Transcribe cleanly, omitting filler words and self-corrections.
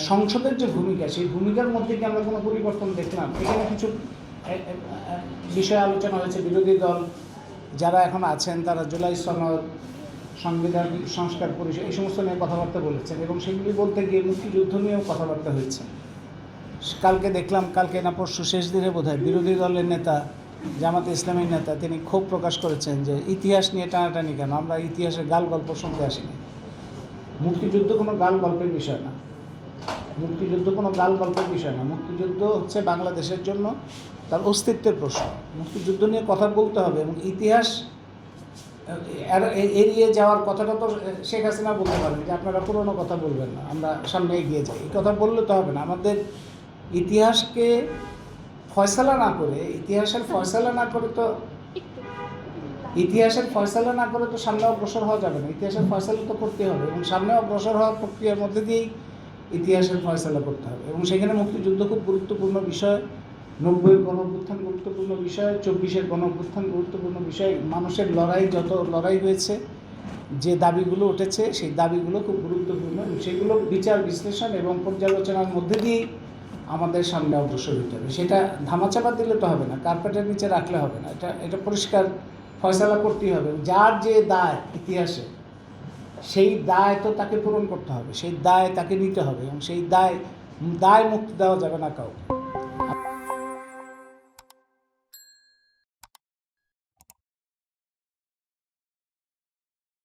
সংসদের যে ভূমিকা, সেই ভূমিকার মধ্যে কি আমরা কোনো পরিবর্তন দেখলাম? এখানে কিছু বিষয় আলোচনা হয়েছে। বিরোধী দল যারা এখন আছেন তারা জুলাই সনদ, সংবিধান সংস্কার পরিষদ এই সমস্ত নিয়ে কথাবার্তা বলেছেন এবং সেগুলি বলতে গিয়ে মুক্তিযুদ্ধ নিয়েও কথাবার্তা হয়েছে। কালকে দেখলাম, কালকে না পরশু শেষ দিনে বোধহয় বিরোধী দলের নেতা, জামাতে ইসলামীর নেতা, তিনি ক্ষোভ প্রকাশ করেছেন যে ইতিহাস নিয়ে টানাটানি কেন, আমরা ইতিহাসের গাল গল্প শুনতে আসিনি। মুক্তিযুদ্ধ কোনো গাল গল্পের বিষয় না, মুক্তিযুদ্ধ কোনো গাল গল্পের বিষয় না। মুক্তিযুদ্ধ হচ্ছে বাংলাদেশের জন্য তার অস্তিত্বের প্রশ্ন। মুক্তিযুদ্ধ নিয়ে কথা বলতে হবে এবং ইতিহাস এড়িয়ে যাওয়ার কথাটা তো শেখ হাসিনা বলতে পারেন যে আপনারা পুরনো কথা বলবেন না, আমরা সামনে এগিয়ে যাই, এই কথা বললে তো হবে না। আমাদের ইতিহাসকে ফয়সালা না করে, ইতিহাসের ফয়সালা না করে তো সামনে অগ্রসর হওয়া যাবে না। ইতিহাসের ফয়সালা তো করতে হবে এবং সামনে অগ্রসর হওয়ার প্রক্রিয়ার মধ্যে দিয়েই ইতিহাসের ফয়সালা করতে হবে এবং সেখানে মুক্তিযুদ্ধ খুব গুরুত্বপূর্ণ বিষয়, 90-এর গণঅভ্যুত্থান গুরুত্বপূর্ণ বিষয়, 24-এর গণঅভ্যুত্থান গুরুত্বপূর্ণ বিষয়। মানুষের লড়াই, যত লড়াই হয়েছে, যে দাবিগুলো উঠেছে, সেই দাবিগুলো খুব গুরুত্বপূর্ণ এবং সেগুলো বিচার বিশ্লেষণ এবং পর্যালোচনার মধ্যে দিয়েই আমাদের সামনে অগ্রসর হতে হবে। সেটা ধামাচাপা দিলে তো হবে না, কার্পেটের নিচে রাখলে হবে না, এটা পরিষ্কার ফয়সালা করতেই হবে। যার যে দায় ইতিহাসে, সেই দায় তো তাকে পূরণ করতে হবে, সেই দায় তাকে নিতে হবে এবং সেই দায় মুক্তি দেওয়া যাবে না কাউকে।